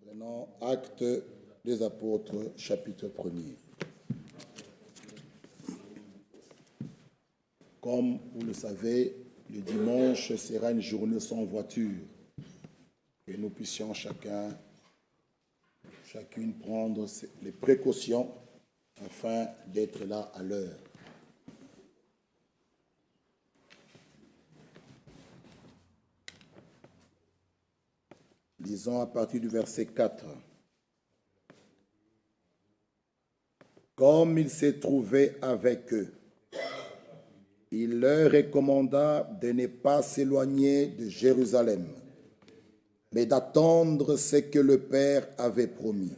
Maintenant, Actes des Apôtres, chapitre 1er. Comme vous le savez, le dimanche sera une journée sans voiture. Que nous puissions chacune prendre les précautions afin d'être là à l'heure. Lisons à partir du verset 4. Comme il s'est trouvé avec eux, il leur recommanda de ne pas s'éloigner de Jérusalem, mais d'attendre ce que le Père avait promis.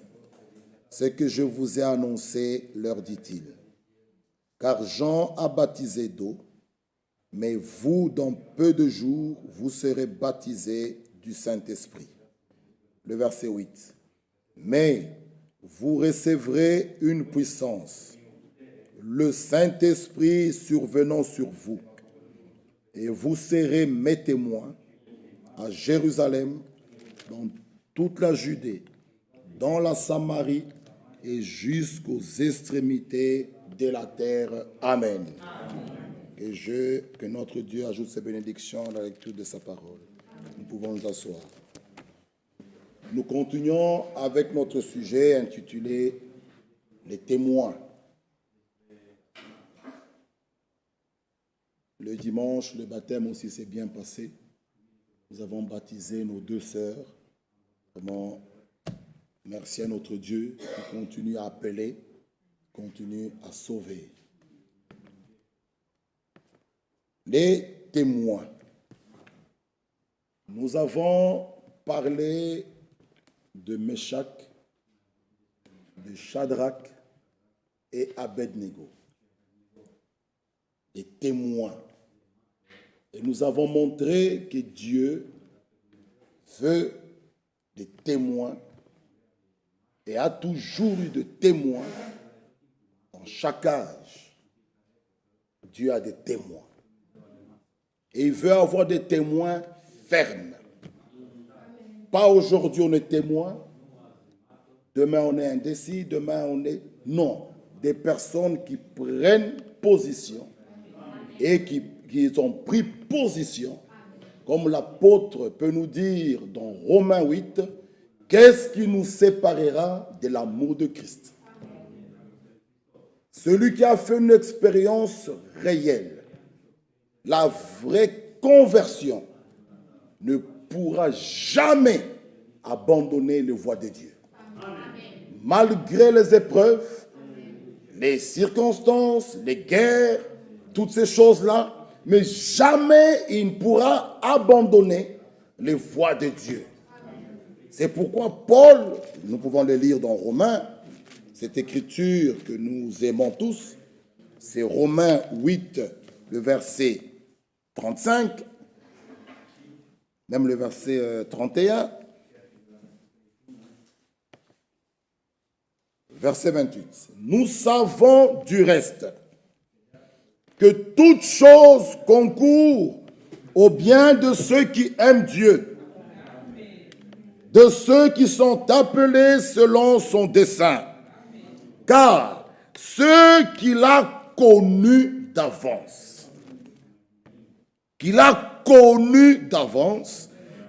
Ce que je vous ai annoncé, leur dit-il. Car Jean a baptisé d'eau, mais vous, dans peu de jours, vous serez baptisés du Saint-Esprit. Le verset 8. Mais vous recevrez une puissance, le Saint-Esprit survenant sur vous, et vous serez mes témoins à Jérusalem, dans toute la Judée, dans la Samarie et jusqu'aux extrémités de la terre. Amen. Que notre Dieu ajoute ses bénédictions à la lecture de sa parole. Nous pouvons nous asseoir. Nous continuons avec notre sujet intitulé « Les témoins ». Le dimanche, le baptême aussi s'est bien passé. Nous avons baptisé nos deux sœurs. Vraiment, merci à notre Dieu qui continue à appeler, continue à sauver. Les témoins. Nous avons parlé de Meshach, de Shadrach et Abednego. Les témoins. Et nous avons montré que Dieu veut des témoins et a toujours eu de témoins dans chaque âge. Dieu a des témoins. Et il veut avoir des témoins fermes. Pas aujourd'hui on est témoin, demain on est indécis, demain on est... Non, des personnes qui prennent position et qui ont pris position, comme l'apôtre peut nous dire dans Romains 8, qu'est-ce qui nous séparera de l'amour de Christ? Celui qui a fait une expérience réelle, la vraie conversion, ne pourra jamais abandonner les voies de Dieu. Amen. Malgré les épreuves, les circonstances, les guerres, toutes ces choses-là, mais jamais il ne pourra abandonner les voies de Dieu. C'est pourquoi Paul, nous pouvons le lire dans Romains, cette écriture que nous aimons tous, c'est Romains 8, le verset 35, même le verset 31, verset 28. Nous savons du reste que toute chose concourt au bien de ceux qui aiment Dieu, de ceux qui sont appelés selon son dessein. Car ceux qu'il a connus d'avance,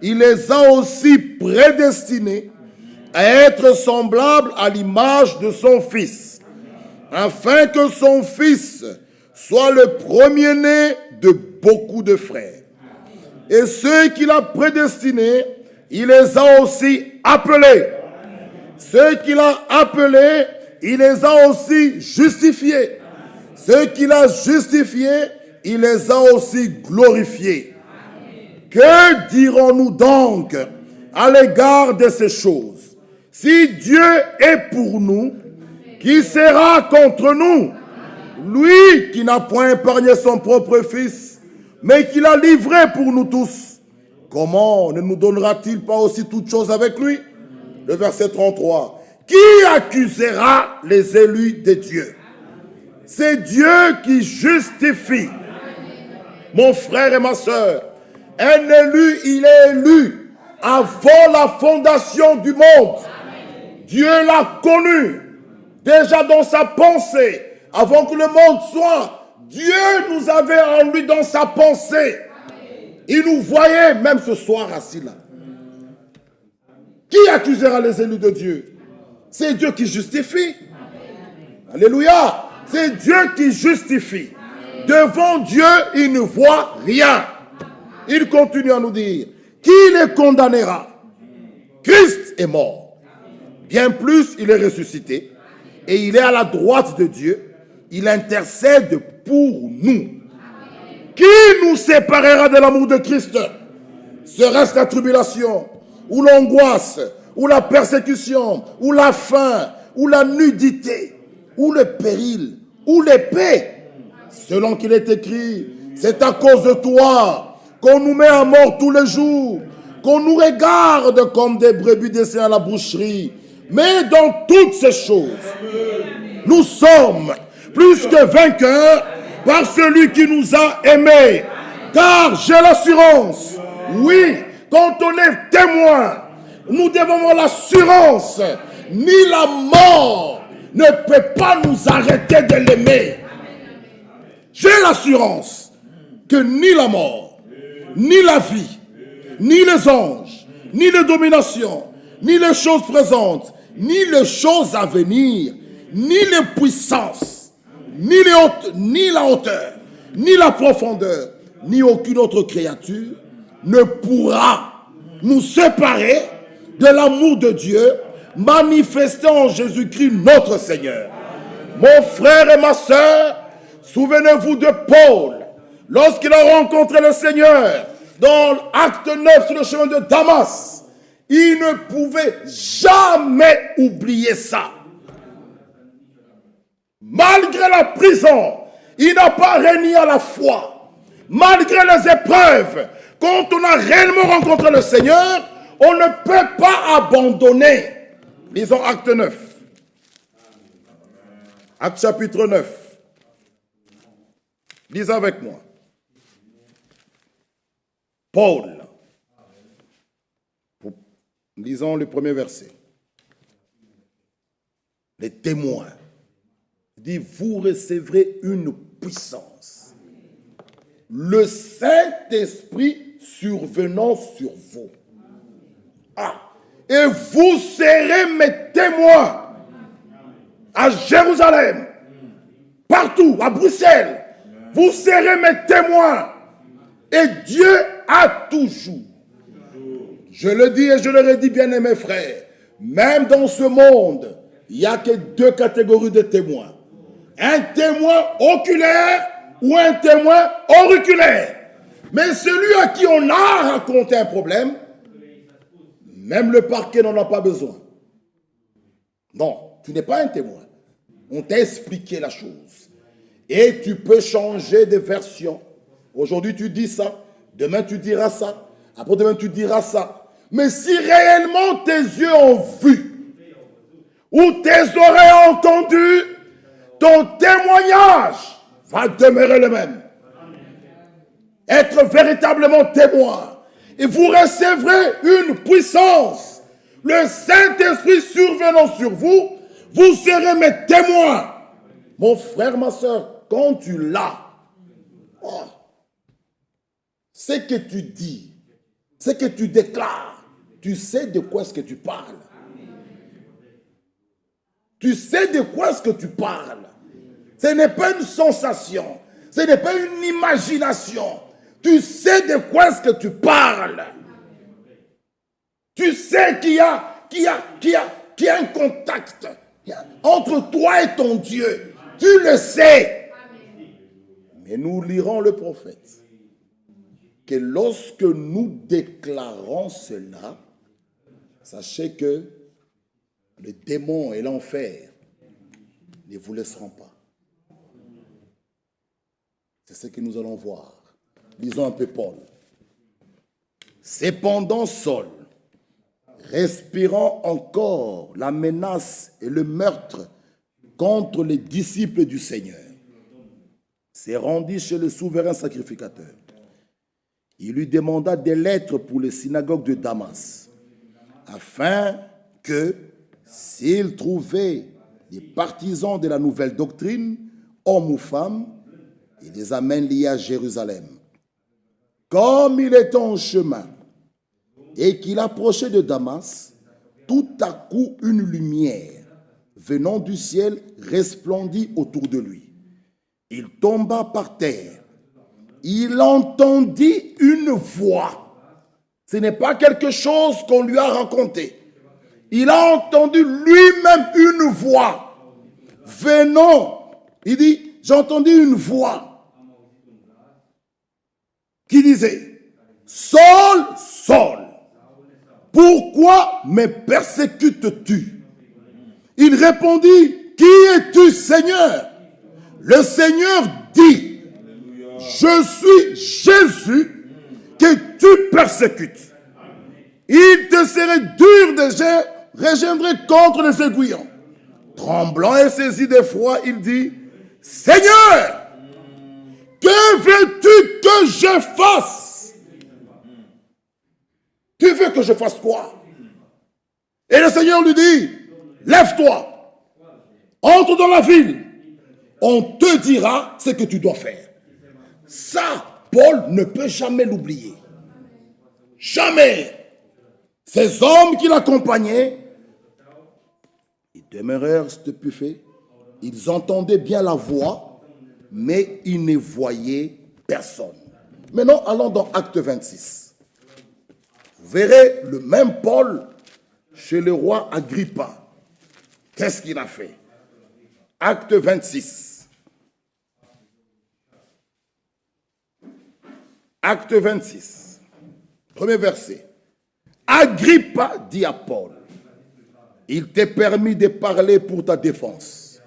il les a aussi prédestinés à être semblables à l'image de son Fils, afin que son Fils soit le premier-né de beaucoup de frères. Et ceux qu'il a prédestinés, il les a aussi appelés. Ceux qu'il a appelés, il les a aussi justifiés. Ceux qu'il a justifiés, il les a aussi glorifiés. Que dirons-nous donc à l'égard de ces choses? Si Dieu est pour nous, qui sera contre nous? Lui qui n'a point épargné son propre Fils, mais qui l'a livré pour nous tous, comment ne nous donnera-t-il pas aussi toutes choses avec lui? Le verset 33. Qui accusera les élus de Dieu? C'est Dieu qui justifie. Mon frère et ma sœur, un élu, il est élu Avant la fondation du monde, Dieu l'a connu. Déjà dans sa pensée, avant que le monde soit, Dieu nous avait en lui dans sa pensée. Il nous voyait même ce soir assis là. Qui accusera les élus de Dieu? C'est Dieu qui justifie. Alléluia. C'est Dieu qui justifie. Devant Dieu, il ne voit rien. Il continue à nous dire, qui les condamnera? Christ est mort. Bien plus, il est ressuscité. Et il est à la droite de Dieu. Il intercède pour nous. Qui nous séparera de l'amour de Christ? Serait-ce la tribulation, ou l'angoisse, ou la persécution, ou la faim, ou la nudité, ou le péril, ou l'épée? Selon qu'il est écrit, c'est à cause de toi qu'on nous met à mort tous les jours, qu'on nous regarde comme des brebis dessinés à la boucherie. Mais dans toutes ces choses, nous sommes plus que vainqueurs par celui qui nous a aimés. Car j'ai l'assurance, oui, quand on est témoin, nous devons avoir l'assurance, ni la mort ne peut pas nous arrêter de l'aimer. J'ai l'assurance que ni la mort, ni la vie, ni les anges, ni les dominations, ni les choses présentes, ni les choses à venir, ni les puissances, ni la hauteur, ni la profondeur, ni aucune autre créature ne pourra nous séparer de l'amour de Dieu manifesté en Jésus-Christ notre Seigneur. Mon frère et ma soeur, souvenez-vous de Paul, lorsqu'il a rencontré le Seigneur dans Acte 9 sur le chemin de Damas. Il ne pouvait jamais oublier ça. Malgré la prison, il n'a pas renié à la foi. Malgré les épreuves, quand on a réellement rencontré le Seigneur, on ne peut pas abandonner. Lisons Acte 9. Acte chapitre 9. Lisez avec moi. Paul. Lisons le premier verset. Les témoins. Il dit, vous recevrez une puissance. Le Saint-Esprit survenant sur vous. Et vous serez mes témoins. À Jérusalem. Partout, à Bruxelles. Vous serez mes témoins. Et Dieu a toujours. Je le dis et je le redis, bien-aimés frères, même dans ce monde, il n'y a que deux catégories de témoins. Un témoin oculaire ou un témoin auriculaire. Mais celui à qui on a raconté un problème, même le parquet n'en a pas besoin. Non, tu n'es pas un témoin. On t'a expliqué la chose. Et tu peux changer de version. Aujourd'hui tu dis ça, demain tu diras ça, après-demain tu diras ça. Mais si réellement tes yeux ont vu, ou tes oreilles ont entendu, ton témoignage va demeurer le même. Être véritablement témoin. Et vous recevrez une puissance. Le Saint-Esprit survenant sur vous, vous serez mes témoins. Mon frère, ma soeur, quand tu l'as, ce que tu dis, ce que tu déclares, tu sais de quoi est-ce que tu parles. Tu sais de quoi est-ce que tu parles. Ce n'est pas une sensation. Ce n'est pas une imagination. Tu sais de quoi est-ce que tu parles. Tu sais qu'il y a un contact entre toi et ton Dieu. Tu le sais. Mais nous lirons le prophète. Que lorsque nous déclarons cela, sachez que le démon et l'enfer ne vous laisseront pas. C'est ce que nous allons voir. Lisons un peu Paul. Cependant, Saul, respirant encore la menace et le meurtre contre les disciples du Seigneur, s'est rendu chez le souverain sacrificateur. il lui demanda des lettres pour les synagogues de Damas, afin que, s'il trouvait des partisans de la nouvelle doctrine, hommes ou femmes, il les amène liés à Jérusalem. Comme il était en chemin et qu'il approchait de Damas, tout à coup une lumière venant du ciel resplendit autour de lui. Il tomba par terre. Il entendit une voix. Ce n'est pas quelque chose qu'on lui a raconté. Il a entendu lui-même une voix venant. Il dit, j'ai entendu une voix qui disait, Saul, Saul, pourquoi me persécutes-tu? Il répondit, qui es-tu, Seigneur? Le Seigneur dit, je suis Jésus que tu persécutes. Il te serait dur de rejoindre contre les aiguillons. Tremblant et saisi d'effroi, il dit, Seigneur, que veux-tu que je fasse? Tu veux que je fasse quoi? Et le Seigneur lui dit, lève-toi, entre dans la ville, on te dira ce que tu dois faire. Ça, Paul ne peut jamais l'oublier. Jamais. Ces hommes qui l'accompagnaient, ils demeurèrent stupéfaits. Ils entendaient bien la voix, mais ils ne voyaient personne. Maintenant, allons dans Acte 26. Vous verrez le même Paul chez le roi Agrippa. Qu'est-ce qu'il a fait? Acte 26. Acte 26. Premier verset. Agrippa dit à Paul, il t'est permis de parler pour ta défense.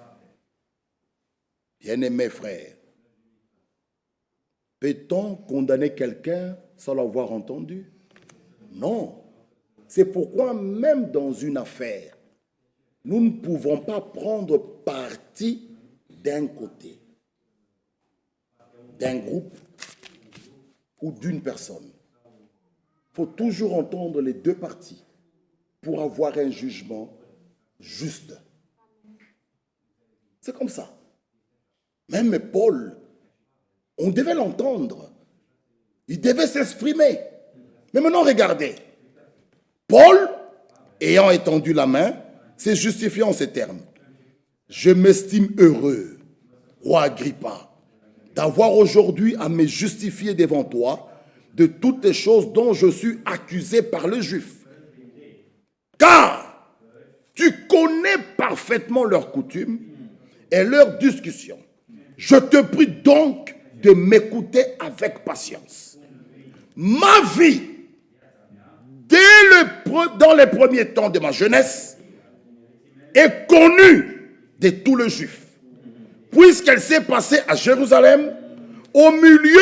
Bien-aimé frère, peut-on condamner quelqu'un sans l'avoir entendu? Non. C'est pourquoi même dans une affaire, nous ne pouvons pas prendre parti d'un côté, d'un groupe ou d'une personne. Il faut toujours entendre les deux parties pour avoir un jugement juste. C'est comme ça. Même Paul, on devait l'entendre. Il devait s'exprimer. Mais maintenant, regardez. Paul, ayant étendu la main, s'est justifié en ces termes. Je m'estime heureux, roi Agrippa, d'avoir aujourd'hui à me justifier devant toi de toutes les choses dont je suis accusé par les Juifs. Car tu connais parfaitement leurs coutumes et leurs discussions. Je te prie donc de m'écouter avec patience. Ma vie, dans les premiers temps de ma jeunesse, est connue de tous les Juifs, puisqu'elle s'est passée à Jérusalem, au milieu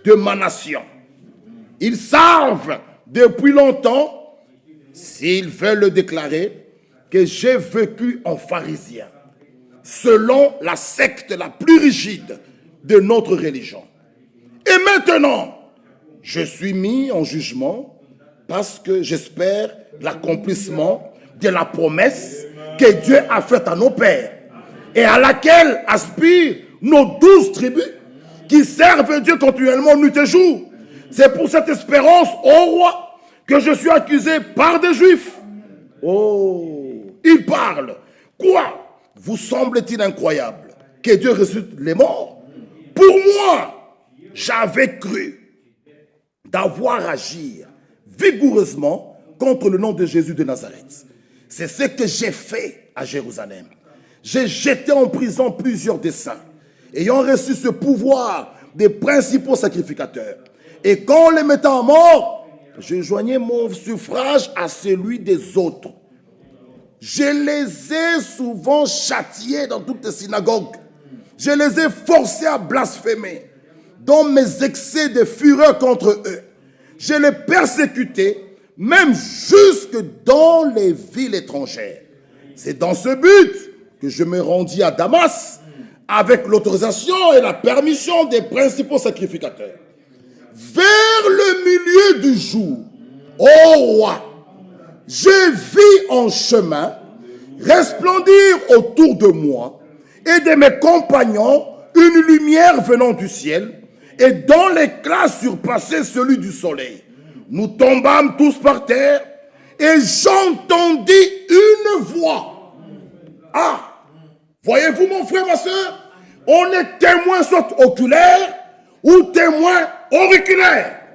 de ma nation. Ils savent depuis longtemps, s'ils veulent le déclarer, que j'ai vécu en pharisien, selon la secte la plus rigide de notre religion. Et maintenant, je suis mis en jugement parce que j'espère l'accomplissement de la promesse que Dieu a faite à nos pères et à laquelle aspirent nos 12 tribus qui servent Dieu continuellement nuit et jour. C'est pour cette espérance, ô roi, que je suis accusé par des Juifs. Oh, il parle. Quoi? Vous semble-t-il incroyable que Dieu ressuscite les morts? Pour moi, j'avais cru d'avoir agi vigoureusement contre le nom de Jésus de Nazareth. C'est ce que j'ai fait à Jérusalem. J'ai jeté en prison plusieurs des saints, ayant reçu ce pouvoir des principaux sacrificateurs. Et quand on les mettait en mort, je joignais mon suffrage à celui des autres. Je les ai souvent châtiés dans toutes les synagogues. Je les ai forcés à blasphémer. Dans mes excès de fureur contre eux, je les persécutais, même jusque dans les villes étrangères. C'est dans ce but que je me rendis à Damas avec l'autorisation et la permission des principaux sacrificateurs. vers le milieu du jour, ô roi, je vis en chemin resplendir autour de moi et de mes compagnons une lumière venant du ciel, et dont l'éclat surpassait celui du soleil. Nous tombâmes tous par terre, et j'entendis une voix. Ah, voyez-vous mon frère, ma soeur, on est témoin soit oculaire ou témoin auriculaire.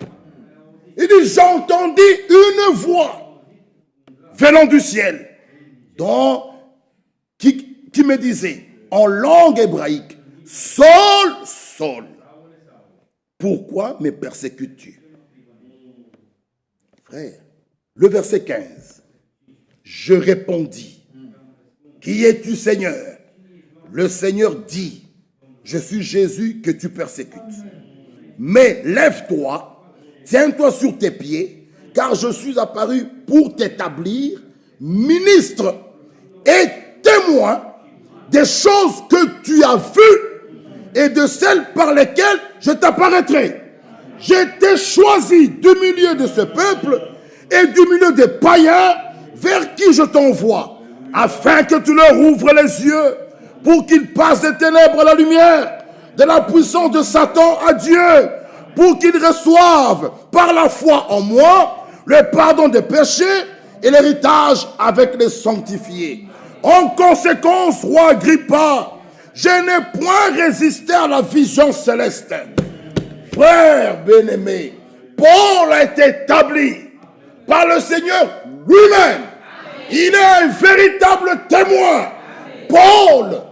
Il dit, j'entendis une voix venant du ciel, qui me disait en langue hébraïque, Saul, Saul, pourquoi me persécutes-tu? Frère, le verset 15, je répondis, qui es-tu, Seigneur? Le Seigneur dit, je suis Jésus que tu persécutes. Mais lève-toi, tiens-toi sur tes pieds, car je suis apparu pour t'établir ministre et témoin des choses que tu as vues et de celles par lesquelles je t'apparaîtrai. J'ai été choisi du milieu de ce peuple et du milieu des païens vers qui je t'envoie, afin que tu leur ouvres les yeux pour qu'ils passent des ténèbres à la lumière, de la puissance de Satan à Dieu, pour qu'ils reçoivent par la foi en moi le pardon des péchés et l'héritage avec les sanctifiés. En conséquence, roi Agrippa, je n'ai point résisté à la vision céleste. Frère bien-aimé, Paul a été établi par le Seigneur lui-même. Il est un véritable témoin. Paul,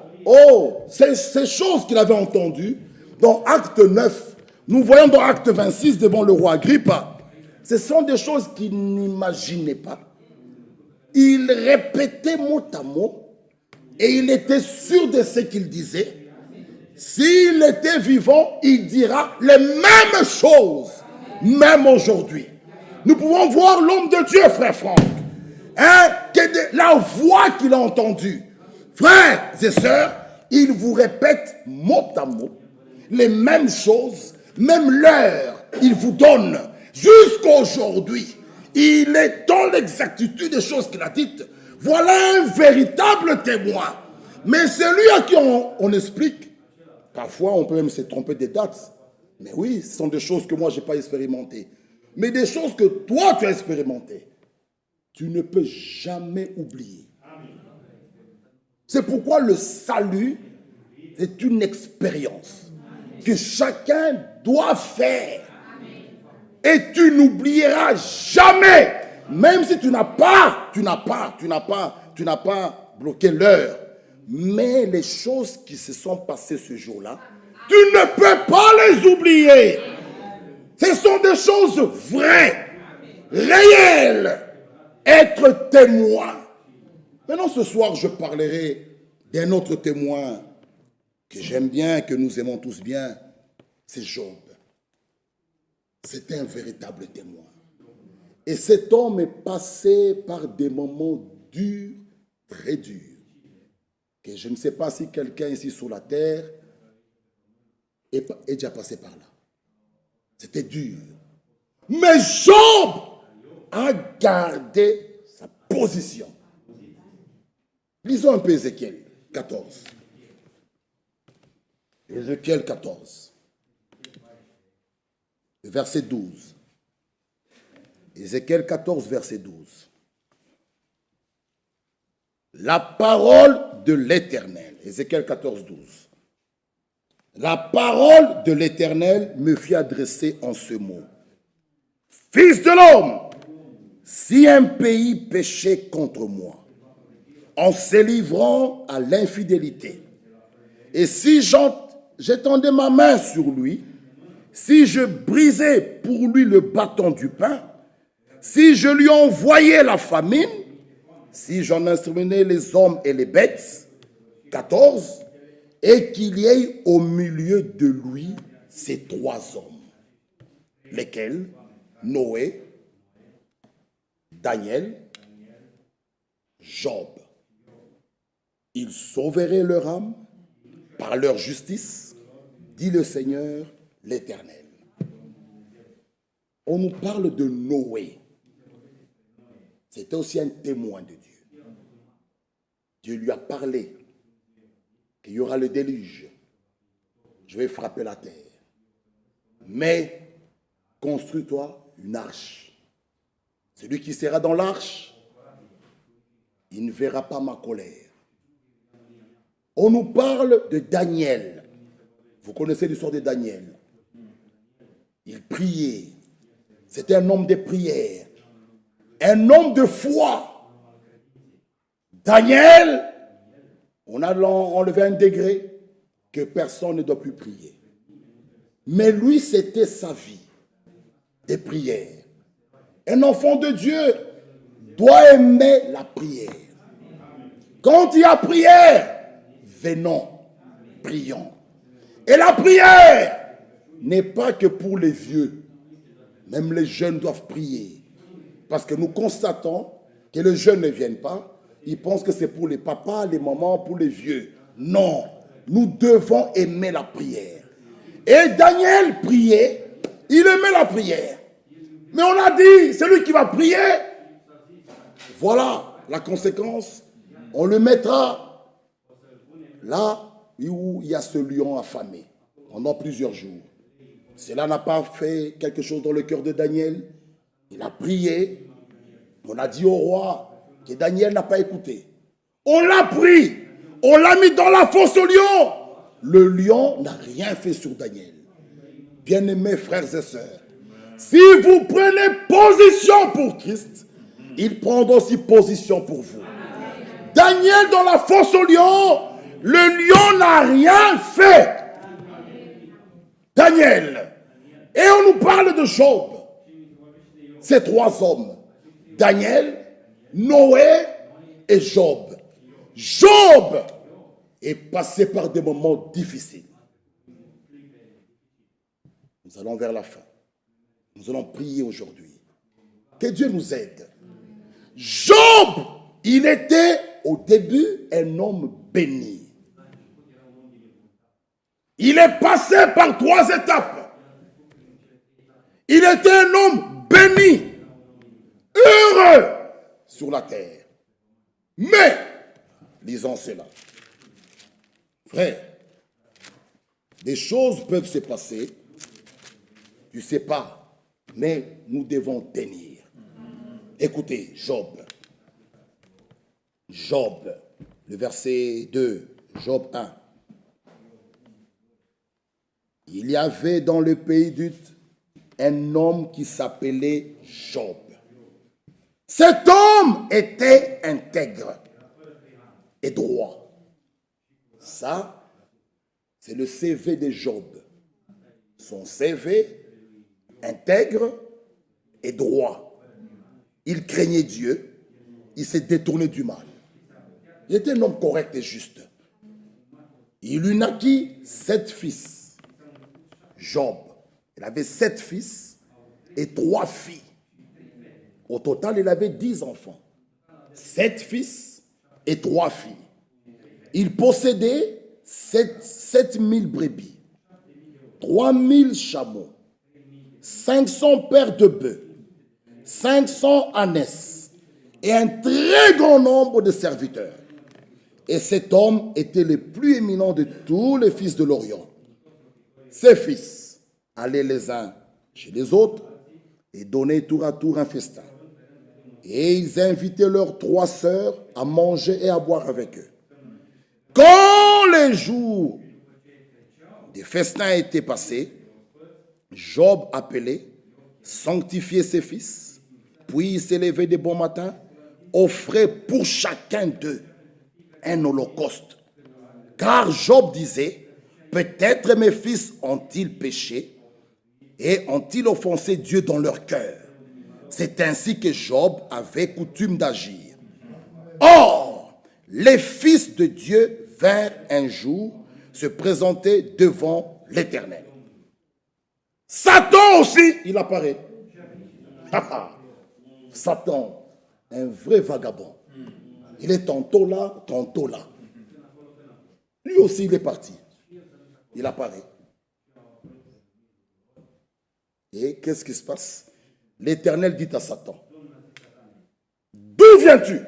ces choses qu'il avait entendues dans Acte 9, nous voyons dans Acte 26 devant le roi Agrippa, ce sont des choses qu'il n'imaginait pas. Il répétait mot à mot et il était sûr de ce qu'il disait. S'il était vivant, il dira les mêmes choses, même aujourd'hui. Nous pouvons voir l'homme de Dieu, frère Franck, la voix qu'il a entendue. Frères et sœurs, il vous répète mot à mot les mêmes choses, même l'heure, il vous donne jusqu'à aujourd'hui. Il est dans l'exactitude des choses qu'il a dites. Voilà un véritable témoin. Mais celui à qui on explique, parfois on peut même se tromper des dates. Mais oui, ce sont des choses que moi je n'ai pas expérimentées. Mais des choses que toi tu as expérimentées. Tu ne peux jamais oublier. C'est pourquoi le salut est une expérience que chacun doit faire. Et tu n'oublieras jamais, même si tu n'as pas bloqué l'heure. Mais les choses qui se sont passées ce jour-là, tu ne peux pas les oublier. Ce sont des choses vraies, réelles. Être témoin. Maintenant, ce soir, je parlerai d'un autre témoin que j'aime bien, que nous aimons tous bien. C'est Job. C'est un véritable témoin. Et cet homme est passé par des moments durs, très durs. Que je ne sais pas si quelqu'un ici sur la terre est déjà passé par là. C'était dur. Mais Job a gardé sa position. Lisons un peu Ézéchiel 14. Ézéchiel 14. Verset 12. Ézéchiel 14, verset 12. La parole de l'Éternel. Ézéchiel 14, 12. La parole de l'Éternel me fut adressée en ce mot. Fils de l'homme, si un pays péchait contre moi, en se livrant à l'infidélité, et si j'étendais ma main sur lui, si je brisais pour lui le bâton du pain, si je lui envoyais la famine, si j'en instrumenais les hommes et les bêtes, 14, et qu'il y ait au milieu de lui ces trois hommes, lesquels Noé, Daniel, Job. Ils sauveraient leur âme par leur justice, dit le Seigneur l'Éternel. On nous parle de Noé. C'était aussi un témoin de Dieu. Dieu lui a parlé qu'il y aura le déluge. Je vais frapper la terre. Mais construis-toi une arche. Celui qui sera dans l'arche, il ne verra pas ma colère. On nous parle de Daniel. Vous connaissez l'histoire de Daniel. Il priait. C'était un homme de prière. Un homme de foi. Daniel, on a enlevé un degré que personne ne doit plus prier. Mais lui, c'était sa vie de prière. Un enfant de Dieu doit aimer la prière. Quand il y a prière, venons, prions. Et la prière n'est pas que pour les vieux. Même les jeunes doivent prier. Parce que nous constatons que les jeunes ne viennent pas. Ils pensent que c'est pour les papas, les mamans, pour les vieux. Non, nous devons aimer la prière. Et Daniel priait, il aimait la prière. Mais on a dit, celui qui va prier, voilà la conséquence. On le mettra là où il y a ce lion affamé pendant plusieurs jours. Cela n'a pas fait quelque chose dans le cœur de Daniel. Il a prié. On a dit au roi que Daniel n'a pas écouté. On l'a pris. On l'a mis dans la fosse au lion. Le lion n'a rien fait sur Daniel. Bien-aimés frères et sœurs, si vous prenez position pour Christ, il prendra aussi position pour vous. Daniel dans la fosse au lion, le lion n'a rien fait. Daniel. Et on nous parle de Job. Ces trois hommes, Daniel, Noé et Job. Job est passé par des moments difficiles. Nous allons vers la fin. Nous allons prier aujourd'hui. Que Dieu nous aide. Job, il était au début un homme béni. Il est passé par 3 étapes. Il était un homme béni, heureux sur la terre. Mais, lisons cela. Frère, des choses peuvent se passer, tu ne sais pas, mais nous devons tenir. Écoutez, Job. Job, le verset 2, Job 1. Il y avait dans le pays d'Uth un homme qui s'appelait Job. Cet homme était intègre et droit. Ça, c'est le CV de Job. Son CV, intègre et droit. Il craignait Dieu, il s'est détourné du mal. Il était un homme correct et juste. Il lui naquit 7 fils. Job, il avait 7 fils et 3 filles. Au total, il avait 10 enfants. 7 fils et 3 filles. Il possédait 7000 brebis, 3000 chameaux, 500 paires de bœufs, 500 ânesses et un très grand nombre de serviteurs. Et cet homme était le plus éminent de tous les fils de l'Orient. Ses fils allaient les uns chez les autres et donnaient tour à tour un festin. Et ils invitaient leurs 3 sœurs à manger et à boire avec eux. Quand les jours des festins étaient passés, Job appelait, sanctifiait ses fils, puis il s'élevait de bon matin, offrait pour chacun d'eux un holocauste. Car Job disait, peut-être mes fils ont-ils péché et ont-ils offensé Dieu dans leur cœur. C'est ainsi que Job avait coutume d'agir. Or, les fils de Dieu vinrent un jour se présenter devant l'Éternel. Satan aussi, il apparaît. Satan, un vrai vagabond. Il est tantôt là, tantôt là. Lui aussi, il est parti. Il apparaît. Et qu'est-ce qui se passe? l'Éternel dit à Satan, d'où viens-tu?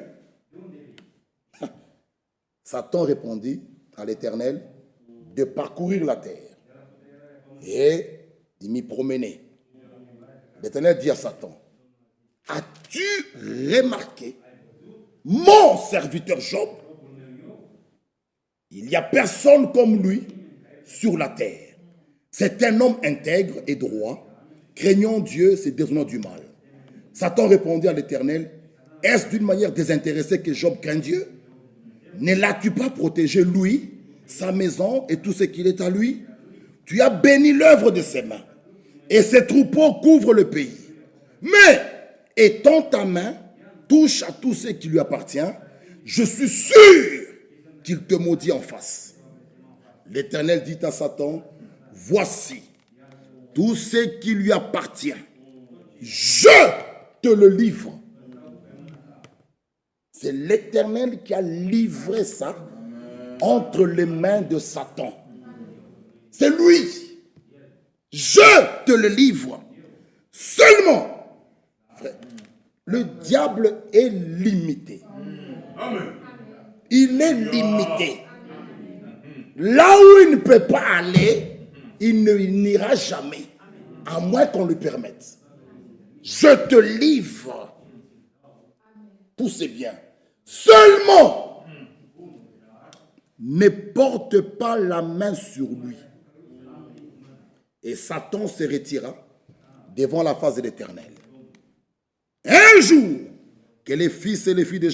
Satan répondit à l'Éternel, de parcourir la terre et de m'y promener. L'Éternel dit à Satan, as-tu remarqué mon serviteur Job? Il n'y a personne comme lui sur la terre. C'est un homme intègre et droit, craignant Dieu, se détournant du mal. Satan répondit à l'Éternel, est-ce d'une manière désintéressée que Job craint Dieu? Ne l'as-tu pas protégé lui, sa maison et tout ce qu'il est à lui? Tu as béni l'œuvre de ses mains, et ses troupeaux couvrent le pays. Mais, étends ta main, touche à tout ce qui lui appartient, je suis sûr qu'il te maudit en face. L'Éternel dit à Satan, voici tout ce qui lui appartient. Je te le livre. C'est l'Éternel qui a livré ça entre les mains de Satan. C'est lui. Je te le livre. Seulement, frère, le diable est limité. Il est limité. Là où il ne peut pas aller, il n'ira jamais, à moins qu'on lui permette. Je te livre tous ses biens. Seulement, ne porte pas la main sur lui. Et Satan se retira devant la face de l'Éternel. Un jour, que les fils et les filles de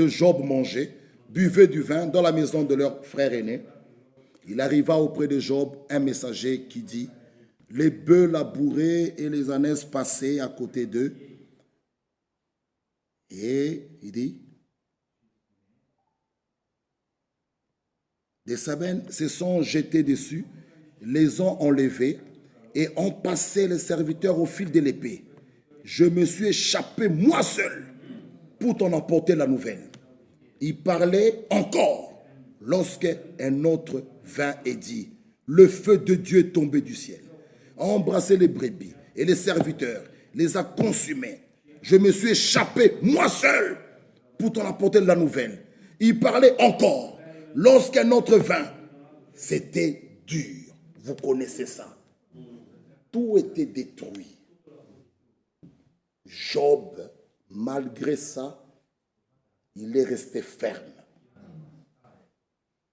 Job mangeaient, buvaient du vin dans la maison de leur frère aîné, il arriva auprès de Job un messager qui dit, les bœufs labourés et les ânes passaient à côté d'eux. Et il dit, des sabines se sont jetés dessus, les ont enlevés et ont passé les serviteurs au fil de l'épée. Je me suis échappé moi seul pour t'en apporter la nouvelle. Il parlait encore lorsque un autre vint et dit, le feu de Dieu est tombé du ciel, a embrassé les brebis et les serviteurs, les a consumés. Je me suis échappé moi seul pour t'en apporter la nouvelle. Il parlait encore lorsqu'un autre vint. C'était dur. Vous connaissez ça. Tout était détruit. Job, malgré ça, il est resté ferme.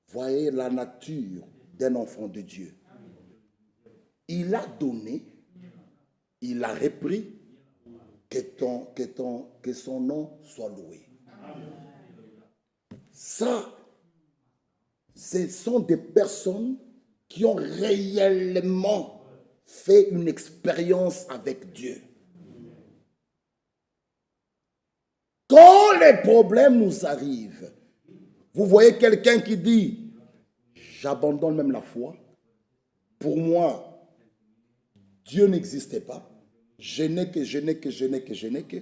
Voyez la nature d'un enfant de Dieu. Il a donné, il a repris, que son nom soit loué. Ça, ce sont des personnes qui ont réellement fait une expérience avec Dieu. Quand les problèmes nous arrivent, vous voyez quelqu'un qui dit, j'abandonne même la foi. Pour moi, Dieu n'existait pas. Je n'ai que.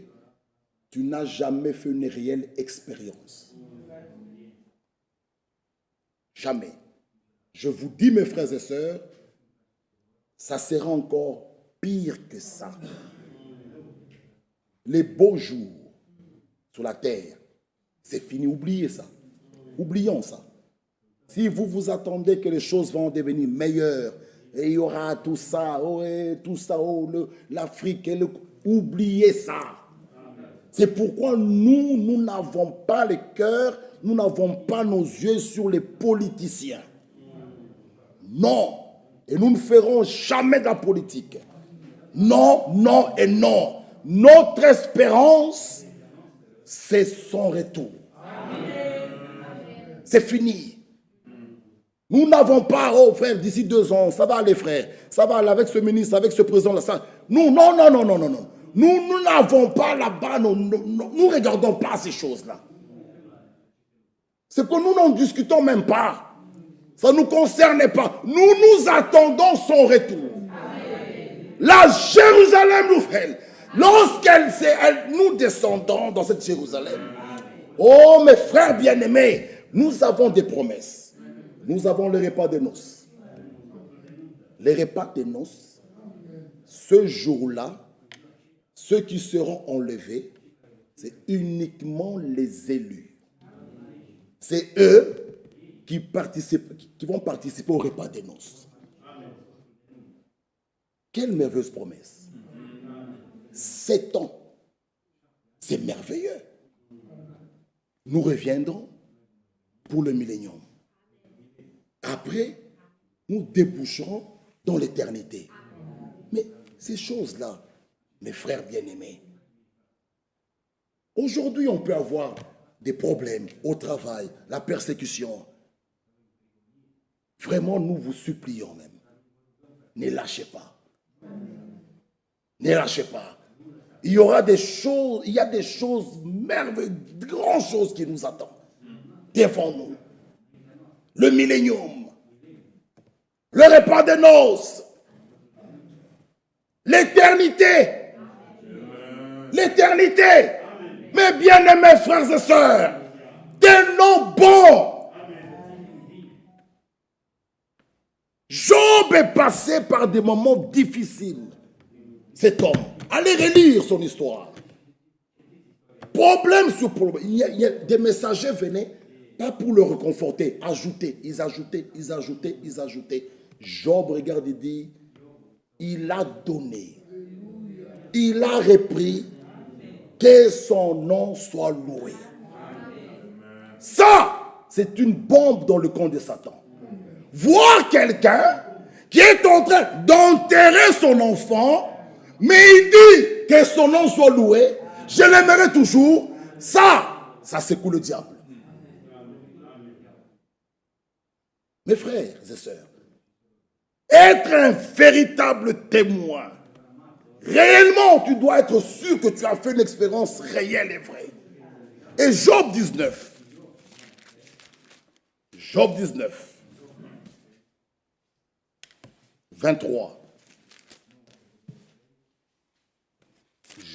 Tu n'as jamais fait une réelle expérience. Jamais. Je vous dis, mes frères et sœurs, ça sera encore pire que ça. Les beaux jours sur la terre, c'est fini. Oubliez ça. Oublions ça. Si vous vous attendez que les choses vont devenir meilleures, et il y aura tout ça, l'Afrique, oubliez ça. C'est pourquoi nous n'avons pas le cœur, nous n'avons pas nos yeux sur les politiciens. Non. Et nous ne ferons jamais de la politique. Non, non et non. Notre espérance, c'est son retour. C'est fini. Nous n'avons pas, oh frère, d'ici 2 ans, ça va aller frère, ça va aller avec ce ministre, avec ce président-là. Nous, non. Nous n'avons pas là-bas, nous ne regardons pas ces choses-là. C'est que nous n'en discutons même pas. Ça ne nous concerne pas. Nous attendons son retour. La Jérusalem nouvelle, nous descendons dans cette Jérusalem. Oh mes frères bien-aimés, nous avons des promesses. Nous avons le repas de noces. Les repas de noces, ce jour-là, ceux qui seront enlevés, c'est uniquement les élus. C'est eux qui vont participer au repas des noces. Quelle merveilleuse promesse. 7 ans. C'est merveilleux. Nous reviendrons pour le millénium. Après, nous déboucherons dans l'éternité. Mais ces choses-là, mes frères bien-aimés, aujourd'hui, on peut avoir des problèmes au travail, la persécution. Vraiment, nous vous supplions même. Ne lâchez pas. Ne lâchez pas. Il y aura des choses, il y a des choses merveilleuses, grandes choses qui nous attendent devant nous. Le millénium, le repas des noces, l'éternité. L'éternité. Mes bien-aimés frères et sœurs, des noms bons. Job est passé par des moments difficiles. Cet homme, allez relire son histoire. Problème sur problème. Il y a des messagers venaient, pas pour le réconforter, ils ajoutaient. Job regarde et dit, il a donné, il a repris, que son nom soit loué. Ça, c'est une bombe dans le camp de Satan. Voir quelqu'un qui est en train d'enterrer son enfant, mais il dit que son nom soit loué, je l'aimerai toujours, ça secoue le diable. Mes frères et sœurs, être un véritable témoin, réellement, tu dois être sûr que tu as fait une expérience réelle et vraie. Et Job 19, Job 19, 23.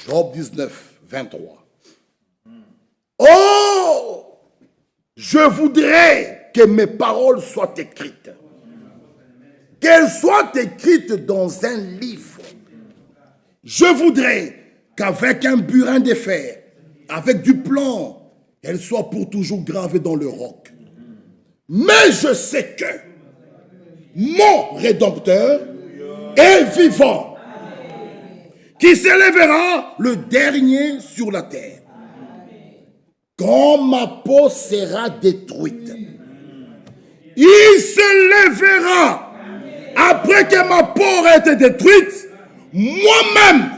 Job 19, 23. Oh! Je voudrais que mes paroles soient écrites. Qu'elles soient écrites dans un livre. Je voudrais qu'avec un burin de fer, avec du plomb, elles soient pour toujours gravées dans le roc. Mais je sais que mon Rédempteur est vivant, qui s'élèvera le dernier sur la terre. Quand ma peau sera détruite, il se lèvera. Après que ma peau aura été détruite, moi-même,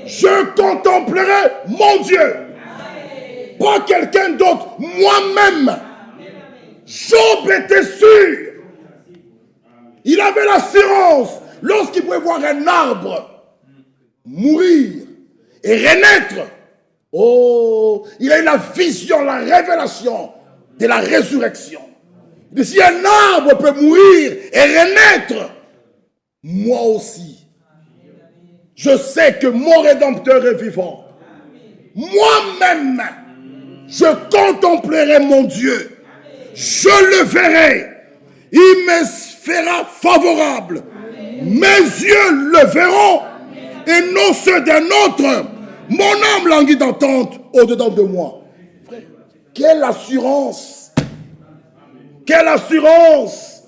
je contemplerai mon Dieu. Pas quelqu'un d'autre, moi-même. Job était sûr. Il avait l'assurance, lorsqu'il pouvait voir un arbre mourir et renaître. Oh, il a eu la vision, la révélation de la résurrection. Et si un arbre peut mourir et renaître, moi aussi, je sais que mon Rédempteur est vivant. Moi-même, je contemplerai mon Dieu. Je le verrai. Il me fera favorable. Mes yeux le verront et non ceux d'un autre. Mon âme languit d'attente au-dedans de moi. Frère, quelle assurance! Quelle assurance!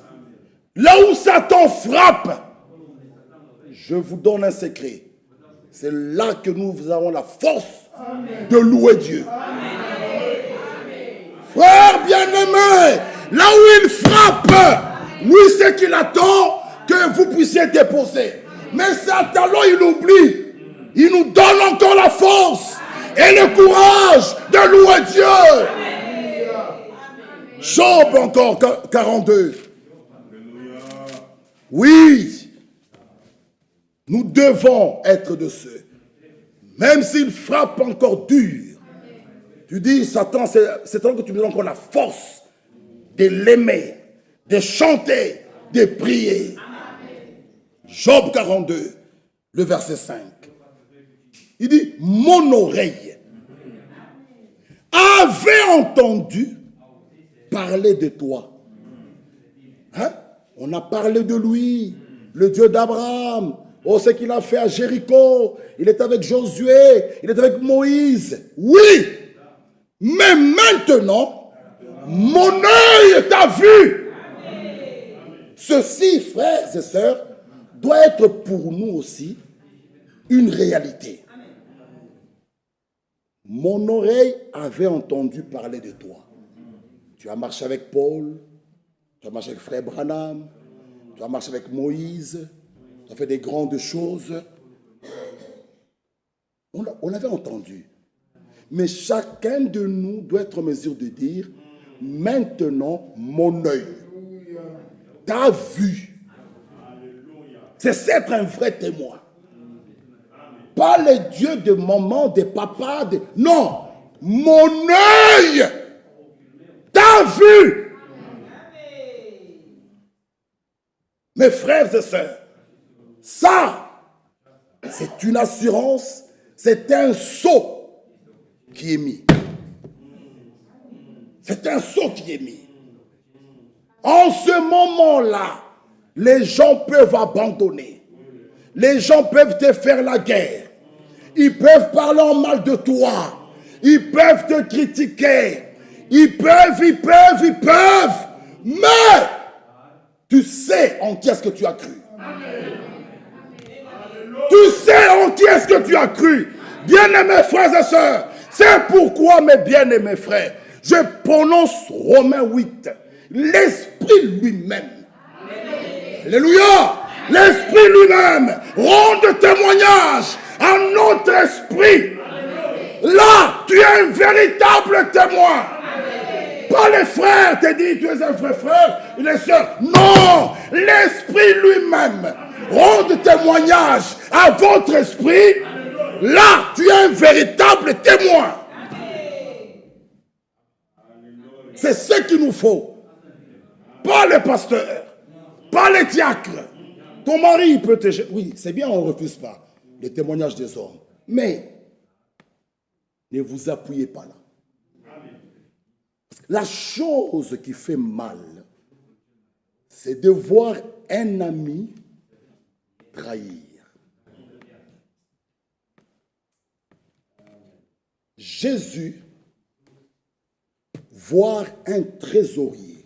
Là où Satan frappe, je vous donne un secret. C'est là que nous avons la force de louer Dieu. Frère bien-aimé, là où il frappe, lui c'est qu'il attend que vous puissiez déposer. Mais Satan, il oublie. Il nous donne encore la force et le courage de louer Dieu. Job encore 42. Oui, nous devons être de ceux, même s'il frappe encore dur. Tu dis, Satan, c'est tant que tu me donnes encore la force de l'aimer, de chanter, de prier. Job 42, le verset 5. Il dit, mon oreille avait entendu parler de toi. Hein? On a parlé de lui, le Dieu d'Abraham, Oh, ce qu'il a fait à Jéricho, il est avec Josué, il est avec Moïse. Oui, mais maintenant, mon œil t'a vu. Ceci, frères et sœurs, doit être pour nous aussi une réalité. Mon oreille avait entendu parler de toi. Tu as marché avec Paul, tu as marché avec frère Branham, tu as marché avec Moïse, tu as fait des grandes choses. On avait entendu. Mais chacun de nous doit être en mesure de dire, maintenant, mon œil t'a vu. C'est être un vrai témoin. Pas les dieux de maman, de papa, non, mon œil t'a vu. Mes frères et sœurs, ça, c'est une assurance, c'est un sceau qui est mis. C'est un sceau qui est mis. En ce moment-là, les gens peuvent abandonner. Les gens peuvent te faire la guerre. Ils peuvent parler en mal de toi. Ils peuvent te critiquer. Ils peuvent. Mais tu sais en qui est-ce que tu as cru. Tu sais en qui est-ce que tu as cru. Bien-aimés frères et sœurs, c'est pourquoi, mes bien-aimés frères, je prononce Romains 8. L'Esprit lui-même. Alléluia. L'Esprit lui-même rend témoignage à notre esprit. Là, tu es un véritable témoin. Pas les frères te disent, tu es un vrai frère, les sœurs. Non, l'Esprit lui-même rend témoignage à votre esprit. Là, tu es un véritable témoin. C'est ce qu'il nous faut. Pas les pasteurs, pas les diacres. Ton mari, il peut te... Oui, c'est bien, on ne refuse pas le témoignage des hommes. Mais ne vous appuyez pas là. La chose qui fait mal, c'est de voir un ami trahir. Jésus, voir un trésorier,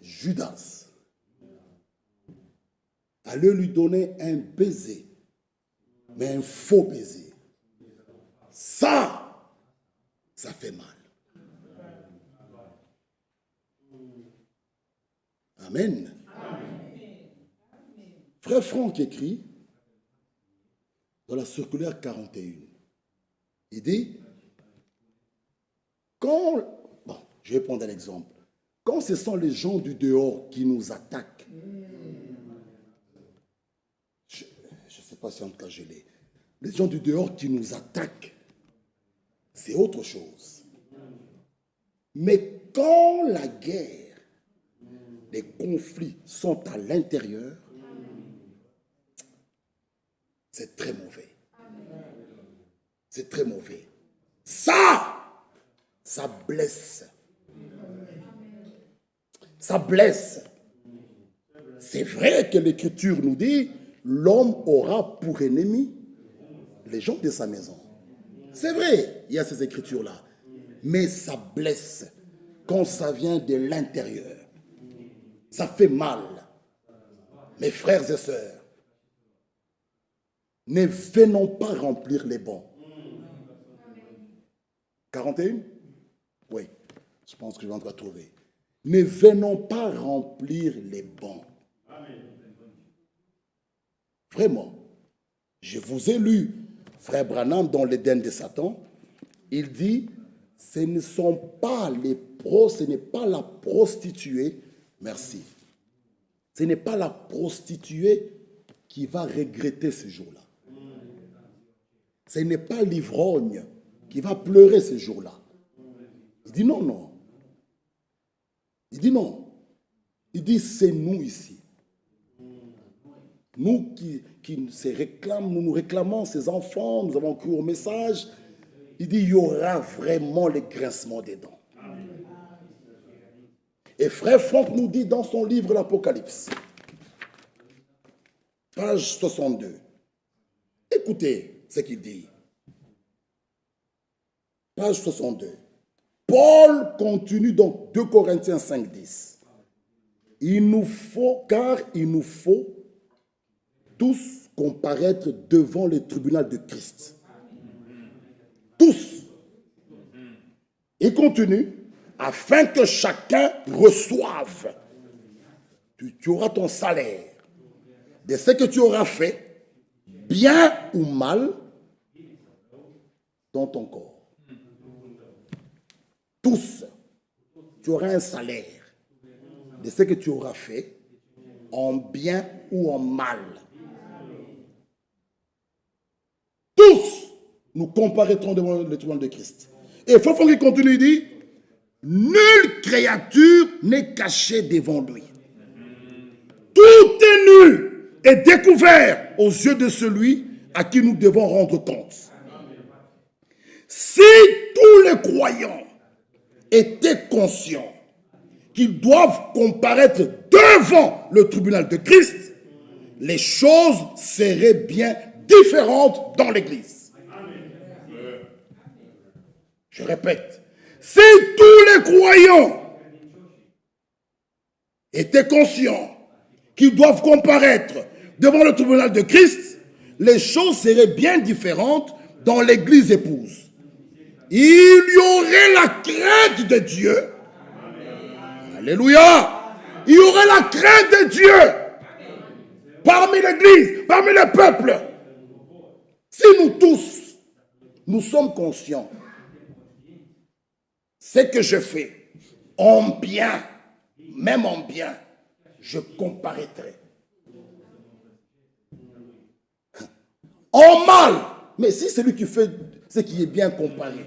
Judas, aller lui donner un baiser, mais un faux baiser. Ça fait mal. Amen. Frère Franck écrit dans la circulaire 41. Il dit, quand, bon, je vais prendre un exemple. Quand ce sont les gens du dehors qui nous attaquent, je ne sais pas si en tout cas je l'ai, les gens du dehors qui nous attaquent, c'est autre chose. Mais quand la guerre, les conflits sont à l'intérieur, c'est très mauvais. C'est très mauvais. Ça blesse. Ça blesse. C'est vrai que l'Écriture nous dit, l'homme aura pour ennemi les gens de sa maison. C'est vrai, il y a ces Écritures-là. Mais ça blesse quand ça vient de l'intérieur. Ça fait mal. Mes frères et sœurs, ne venons pas remplir les bancs. 41? Oui, je pense que je vais encore trouver. Ne venons pas remplir les bancs. Vraiment. Je vous ai lu, frère Branham, dans l'Éden de Satan. Il dit, ce ne sont pas ce n'est pas la prostituée, merci. Ce n'est pas la prostituée qui va regretter ce jour-là. Ce n'est pas l'ivrogne qui va pleurer ce jour-là. Il dit non, non. Il dit non. Il dit c'est nous ici. Nous qui se réclamons, nous réclamons ces enfants, nous avons cru au message. Il dit il y aura vraiment le grincement des dents. Et frère Franck nous dit dans son livre l'Apocalypse, page 62. Écoutez ce qu'il dit. Page 62. Paul continue donc 2 Corinthiens 5, 10. Car il nous faut tous comparaître devant le tribunal de Christ. Tous. Il continue, afin que chacun reçoive. Tu auras ton salaire de ce que tu auras fait, bien ou mal, dans ton corps. Tous, tu auras un salaire de ce que tu auras fait, en bien ou en mal. Tous, nous comparaîtrons devant le tribunal de Christ. Et Fofon qui continue, il dit, nulle créature n'est cachée devant lui. Tout est nu et découvert aux yeux de celui à qui nous devons rendre compte. Si tous les croyants étaient conscients qu'ils doivent comparaître devant le tribunal de Christ, les choses seraient bien différentes dans l'Église. Je répète, si tous les croyants étaient conscients qu'ils doivent comparaître devant le tribunal de Christ, les choses seraient bien différentes dans l'Église épouse. Il y aurait la crainte de Dieu. Alléluia. Il y aurait la crainte de Dieu parmi l'Église, parmi le peuple. Si nous tous, nous sommes conscients, ce que je fais en bien, même en bien, je comparaîtrai. En mal, mais si celui qui fait ce qui est bien comparé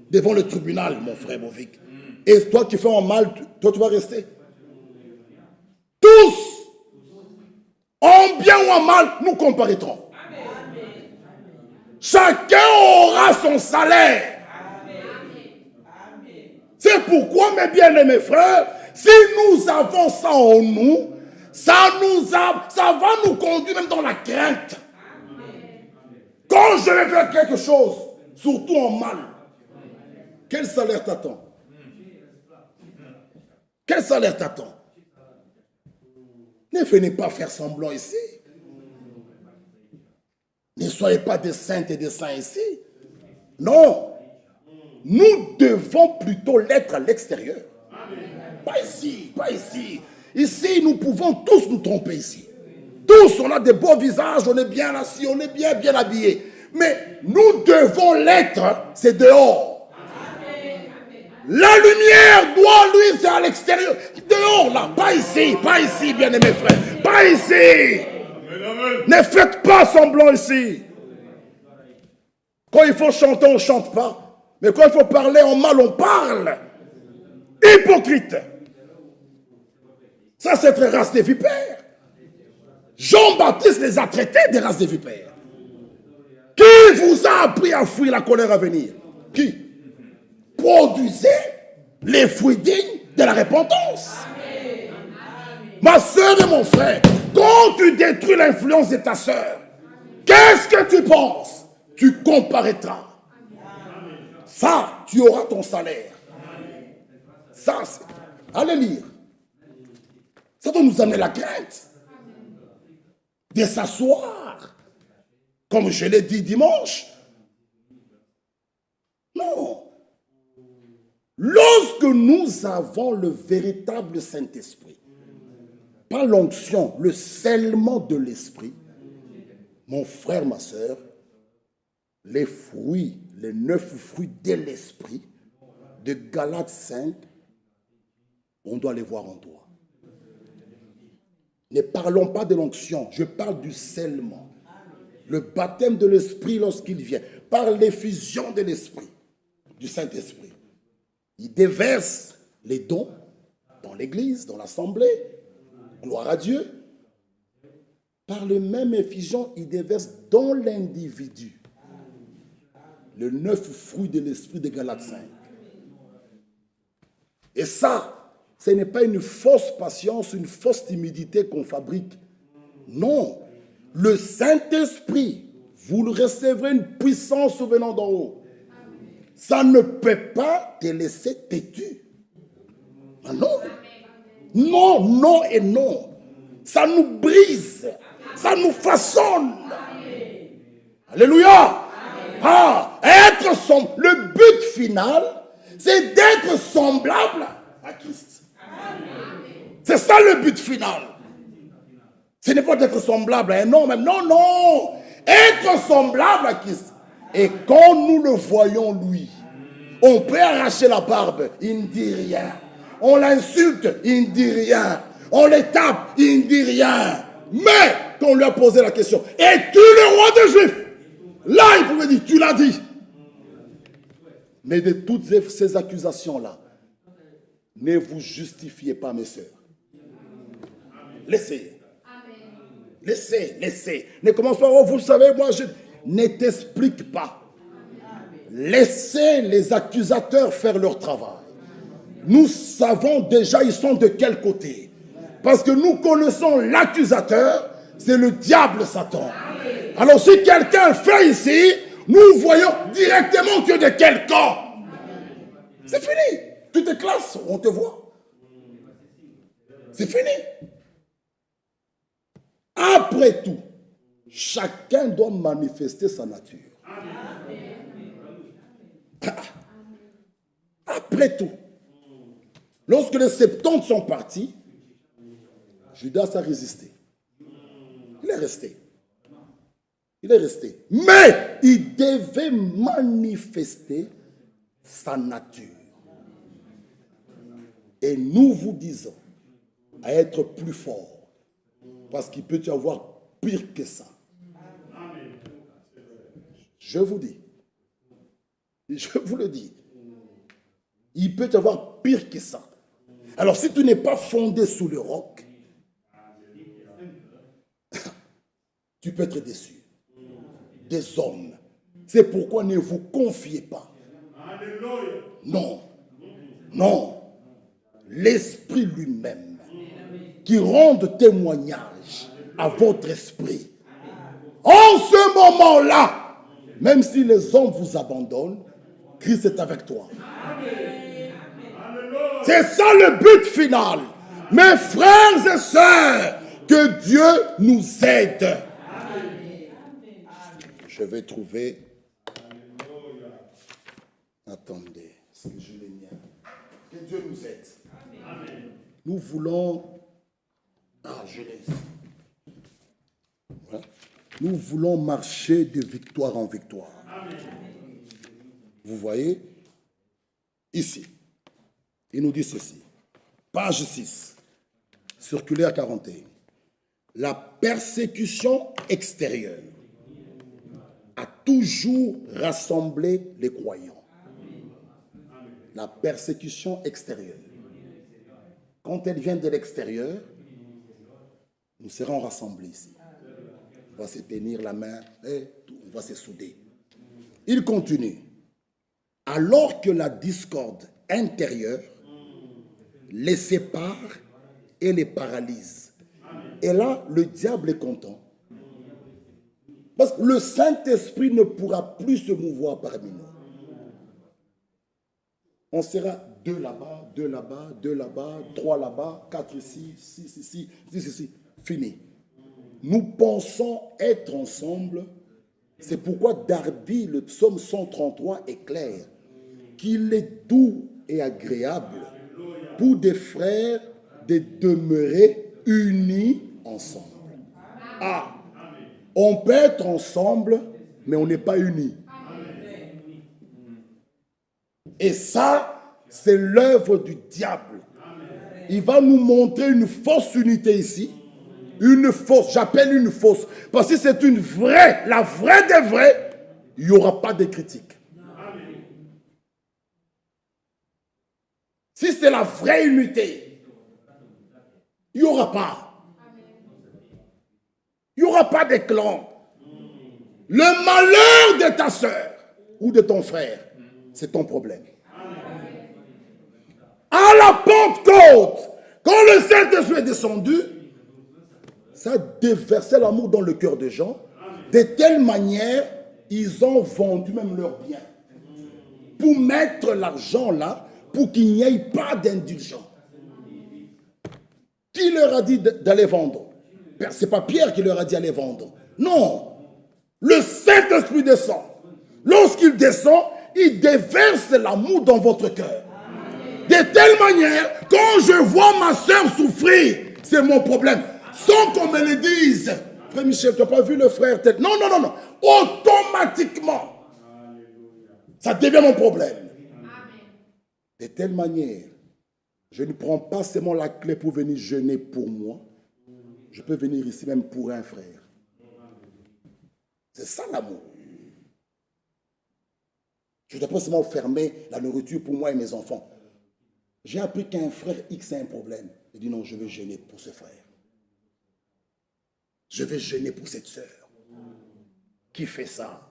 devant le tribunal, mon frère Bovic, et toi qui fais en mal, toi tu vas rester. Tous, en bien ou en mal, nous comparaîtrons. Chacun aura son salaire. C'est pourquoi, mes bien-aimés frères, si nous avons ça en nous, ça va nous conduire même dans la crainte. Quand je vais faire quelque chose, surtout en mal, quel salaire t'attend? Quel salaire t'attend? Ne venez pas faire semblant ici. Ne soyez pas des saintes et des saints ici. Non. Nous devons plutôt l'être à l'extérieur. Pas ici, pas ici. Ici, nous pouvons tous nous tromper ici. Tous, on a des beaux visages, on est bien assis, on est bien habillés. Mais nous devons l'être, c'est dehors. La lumière doit, lui, c'est à l'extérieur. Dehors, là, pas ici, bien-aimés frères. Pas ici. Ne faites pas semblant ici. Quand il faut chanter, on ne chante pas. Mais quand il faut parler en mal, on parle. Hypocrite. Ça, c'est être race des vipères. Jean-Baptiste les a traités des races des vipères. Qui vous a appris à fuir la colère à venir? Qui? Produisez les fruits dignes de la repentance. Amen. Ma soeur et mon frère, quand tu détruis l'influence de ta soeur, qu'est-ce que tu penses? Tu comparaîtras. Ça, tu auras ton salaire. Ça, allez lire. Ça doit nous amener la crainte de s'asseoir, comme je l'ai dit dimanche. Non. Lorsque nous avons le véritable Saint-Esprit, pas l'onction, le scellement de l'Esprit, mon frère, ma soeur, les fruits, les 9 fruits de l'Esprit de Galates 5, on doit les voir en toi. Ne parlons pas de l'onction, je parle du scellement. Le baptême de l'Esprit lorsqu'il vient, par l'effusion de l'Esprit, du Saint-Esprit. Il déverse les dons dans l'Église, dans l'Assemblée. Gloire à Dieu. Par le même effusion, il déverse dans l'individu le 9 fruits de l'Esprit de Galates 5. Et ça, ce n'est pas une fausse patience, une fausse timidité qu'on fabrique. Non, Le Saint-Esprit, vous le recevrez une puissance venant d'en haut. Ça ne peut pas te laisser têtu. Ah non. Non, non et non. Ça nous brise. Ça nous façonne. Alléluia. Ah, le but final, c'est d'être semblable à Christ. C'est ça le but final. Ce n'est pas d'être semblable à un homme. Non, non. Être semblable à Christ. Et quand nous le voyons, lui, on peut arracher la barbe, il ne dit rien. On l'insulte, il ne dit rien. On les tape, il ne dit rien. Mais, quand on lui a posé la question, es-tu le roi des Juifs? Là, il pouvait dire, tu l'as dit. Mais de toutes ces accusations-là, ne vous justifiez pas, mes sœurs. Laissez. Laissez. Ne commence pas, oh, vous savez, moi, je ne t'explique pas. Laissez les accusateurs faire leur travail. Nous savons déjà, ils sont de quel côté. Parce que nous connaissons l'accusateur, c'est le diable Satan. Alors si quelqu'un fait ici, nous voyons directement que de quel camp. C'est fini. Tu te classes, on te voit. C'est fini. Après tout, chacun doit manifester sa nature. Après tout, lorsque les 70 sont partis, Judas a résisté. Il est resté. Mais il devait manifester sa nature. Et nous vous disons à être plus fort. Parce qu'il peut y avoir pire que ça. Je vous dis. Je vous le dis. Il peut y avoir pire que ça. Alors si tu n'es pas fondé sous le roc, tu peux être déçu. Des hommes. C'est pourquoi ne vous confiez pas. Non. Non. L'Esprit lui-même qui rende témoignage à votre esprit. En ce moment-là, même si les hommes vous abandonnent, Christ est avec toi. C'est ça le but final. Mes frères et sœurs, que Dieu nous aide. Je vais trouver. Attendez, est-ce que je l'ai mis? Que Dieu nous aide. Nous voulons. Ah, je l'ai ici. Voilà. Nous voulons marcher de victoire en victoire. Vous voyez? Ici. Il nous dit ceci. Page 6. Circulaire 41. La persécution extérieure a toujours rassemblé les croyants. La persécution extérieure. Quand elle vient de l'extérieur, nous serons rassemblés ici. On va se tenir la main et on va se souder. Il continue. Alors que la discorde intérieure les sépare et les paralyse. Et là, le diable est content. Parce que le Saint-Esprit ne pourra plus se mouvoir parmi nous. On sera 2 là-bas, 2 là-bas, 2 là-bas, 3 là-bas, 4 ici, 6 ici, 10 ici. Fini. Nous pensons être ensemble. C'est pourquoi Darby, le psaume 133 est clair. Qu'il est doux et agréable pour des frères de demeurer unis ensemble. Ah, on peut être ensemble, mais on n'est pas unis. Et ça, c'est l'œuvre du diable. Il va nous montrer une fausse unité ici. Une fausse, j'appelle une fausse. Parce que c'est une vraie, la vraie des vrais, il n'y aura pas de critique. Si c'est la vraie unité, il n'y aura pas. Il n'y aura pas de clan. Le malheur de ta soeur ou de ton frère, c'est ton problème. À la Pentecôte, quand le Saint-Esprit est descendu, ça a déversé l'amour dans le cœur des gens. De telle manière, ils ont vendu même leurs biens pour mettre l'argent là, pour qu'il n'y ait pas d'indulgence. Qui leur a dit d'aller vendre? Ce n'est pas Pierre qui leur a dit d'aller vendre. Non. Le Saint-Esprit descend. Lorsqu'il descend, il déverse l'amour dans votre cœur. De telle manière, quand je vois ma soeur souffrir, c'est mon problème. Sans qu'on me le dise. Frère Michel, tu n'as pas vu le frère tel? Non, non, non, non. Automatiquement, ça devient mon problème. De telle manière, je ne prends pas seulement la clé pour venir jeûner pour moi. Je peux venir ici même pour un frère. C'est ça l'amour. Je ne dois pas seulement fermer la nourriture pour moi et mes enfants. J'ai appris qu'un frère X a un problème. Il dit non, je vais jeûner pour ce frère. Je vais jeûner pour cette sœur. Qui fait ça?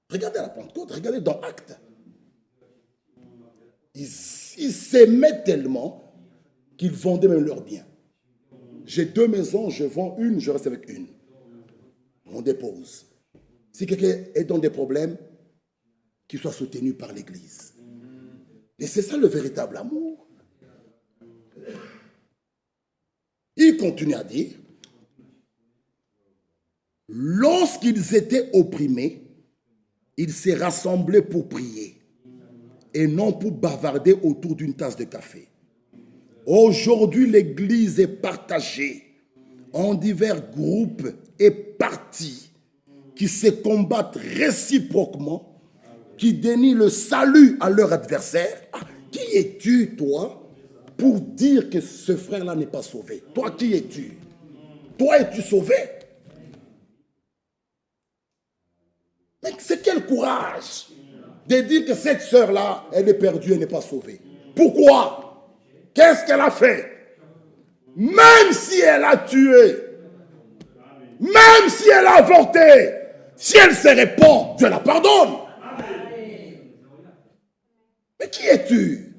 Regardez à la Pentecôte, regardez dans Actes. Ils s'aimaient tellement qu'ils vendaient même leurs biens. J'ai 2 maisons, je vends une, je reste avec une. On dépose. Si quelqu'un est dans des problèmes, qu'il soit soutenu par l'Église. Et c'est ça le véritable amour. Il continue à dire, lorsqu'ils étaient opprimés, ils se rassemblaient pour prier et non pour bavarder autour d'une tasse de café. Aujourd'hui, l'Église est partagée en divers groupes et partis qui se combattent réciproquement, qui dénient le salut à leur adversaire. Ah, qui es-tu, toi, pour dire que ce frère-là n'est pas sauvé? Toi, qui es-tu? Toi, es-tu sauvé? Mais c'est quel courage de dire que cette sœur-là, elle est perdue, elle n'est pas sauvée. Pourquoi? Qu'est-ce qu'elle a fait? Même si elle a tué, même si elle a avorté, si elle se répand, Dieu la pardonne. Mais qui es-tu?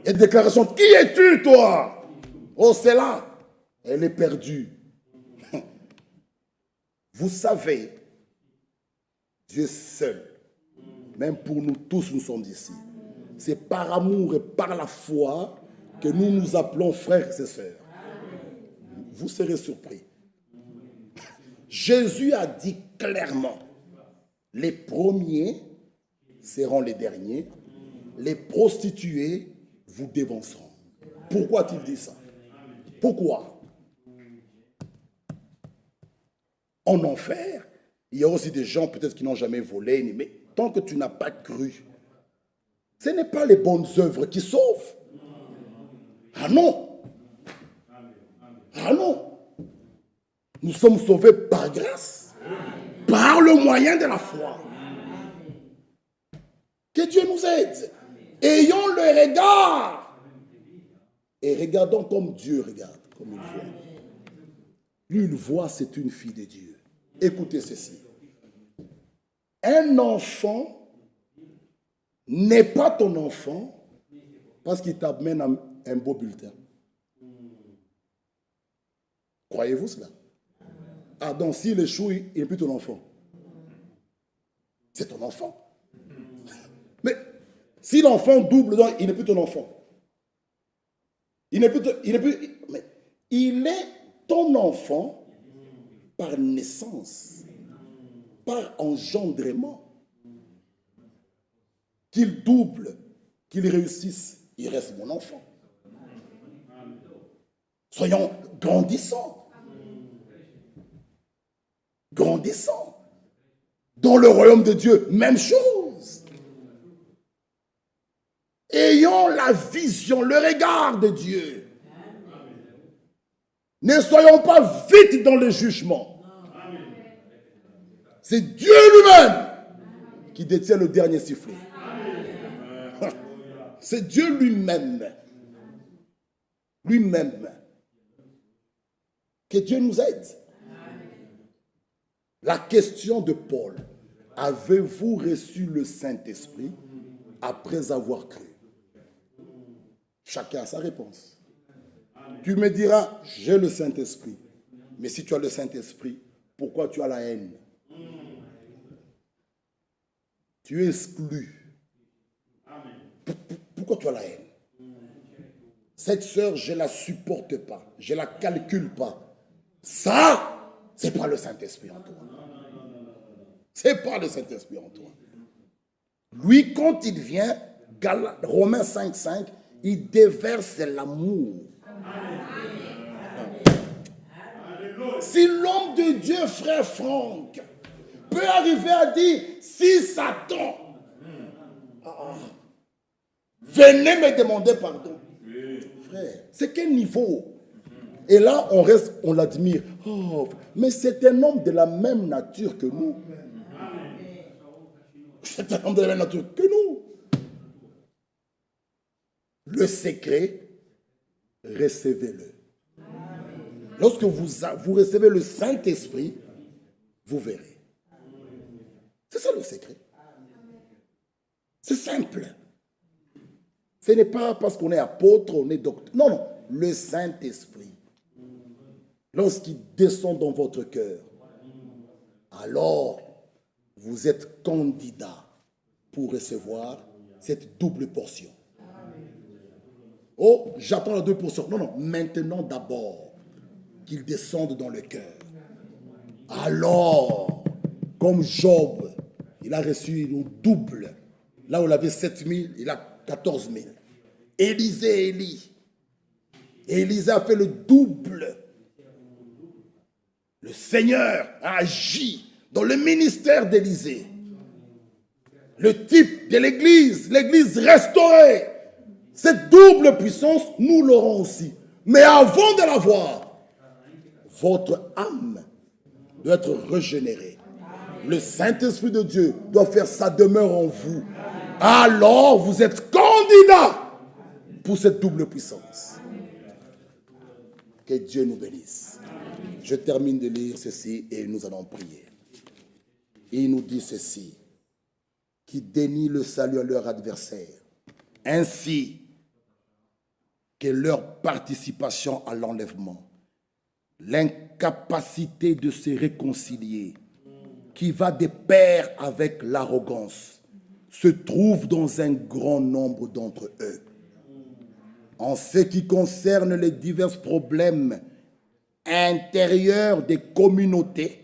Il y a une déclaration. Qui es-tu, toi? Oh, c'est là. Elle est perdue. Vous savez, Dieu seul, même pour nous tous, nous sommes ici. C'est par amour et par la foi que nous nous appelons frères et sœurs. Vous serez surpris. Jésus a dit clairement, les premiers seront les derniers, les prostituées vous dévanceront. Pourquoi a-t-il dit ça? Pourquoi? En enfer, il y a aussi des gens peut-être qui n'ont jamais volé, mais tant que tu n'as pas cru, ce n'est pas les bonnes œuvres qui sauvent. Ah non! Ah non! Nous sommes sauvés par grâce, par le moyen de la foi. Que Dieu nous aide. Ayons le regard. Et regardons comme Dieu regarde, comme il voit. Lui, il voit, c'est une fille de Dieu. Écoutez ceci. Un enfant n'est pas ton enfant parce qu'il t'amène un beau bulletin. Croyez-vous cela? Ah, donc s'il échoue, il n'est plus ton enfant. C'est ton enfant. Mais si l'enfant double, donc, il n'est plus ton enfant. Il est ton enfant par naissance, par engendrement. Qu'il double, qu'il réussisse, il reste mon enfant. Soyons grandissants. Grandissants. Dans le royaume de Dieu, même chose. Ayons la vision, le regard de Dieu. Ne soyons pas vite dans le jugement. C'est Dieu lui-même qui détient le dernier sifflet. C'est Dieu lui-même. Lui-même. Que Dieu nous aide. La question de Paul. Avez-vous reçu le Saint-Esprit après avoir cru? Chacun a sa réponse. Tu me diras, j'ai le Saint-Esprit. Mais si tu as le Saint-Esprit, pourquoi tu as la haine? Tu es exclu. Pourquoi tu as la haine? Cette sœur, je ne la supporte pas. Je ne la calcule pas. Ça, ce n'est pas le Saint-Esprit en toi. Ce n'est pas le Saint-Esprit en toi. Lui, quand il vient, Romains 5,5, il déverse l'amour. Si l'homme de Dieu, frère Franck, peut arriver à dire, si Satan, venez me demander pardon. Frère, c'est quel niveau? Et là, on reste, on l'admire. Oh, mais c'est un homme de la même nature que nous. C'est un homme de la même nature que nous. Le secret, recevez-le. Lorsque vous recevez le Saint-Esprit, vous verrez. C'est ça le secret. C'est simple. Ce n'est pas parce qu'on est apôtre, on est docteur. Non, non. Le Saint-Esprit, lorsqu'il descend dans votre cœur, alors vous êtes candidat pour recevoir cette double portion. Oh, j'attends la double portion. Non, non. Maintenant d'abord, qu'il descende dans le cœur. Alors, comme Job, il a reçu le double. Là où il avait 7 000, il a 14 000. Élisée a fait le double. Le Seigneur a agi dans le ministère d'Élisée. Le type de l'église restaurée. Cette double puissance, nous l'aurons aussi. Mais avant de l'avoir, votre âme doit être régénérée. Le Saint-Esprit de Dieu doit faire sa demeure en vous. Alors, vous êtes candidat pour cette double puissance. Que Dieu nous bénisse. Je termine de lire ceci et nous allons prier. Il nous dit ceci, qui dénie le salut à leur adversaire, ainsi que leur participation à l'enlèvement, l'incapacité de se réconcilier, qui va de pair avec l'arrogance, se trouve dans un grand nombre d'entre eux. En ce qui concerne les divers problèmes intérieurs des communautés,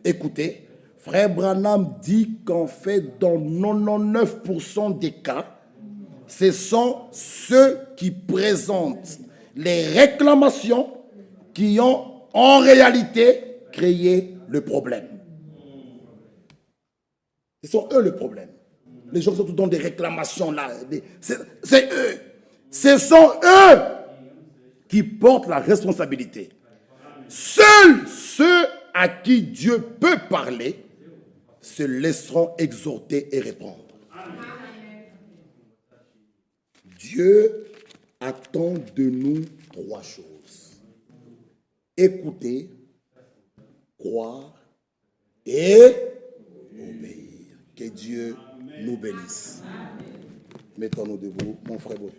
écoutez, Frère Branham dit qu'en fait, dans 99% des cas, ce sont ceux qui présentent les réclamations qui ont en réalité créé le problème. Ce sont eux le problème. Les gens qui sont dans des réclamations là, c'est eux. Ce sont eux qui portent la responsabilité. Seuls ceux à qui Dieu peut parler se laisseront exhorter et répondre. Dieu attend de nous 3 choses. Écouter, croire et obéir. Que Dieu nous bénisse. Mettons-nous debout, mon frère Bovi.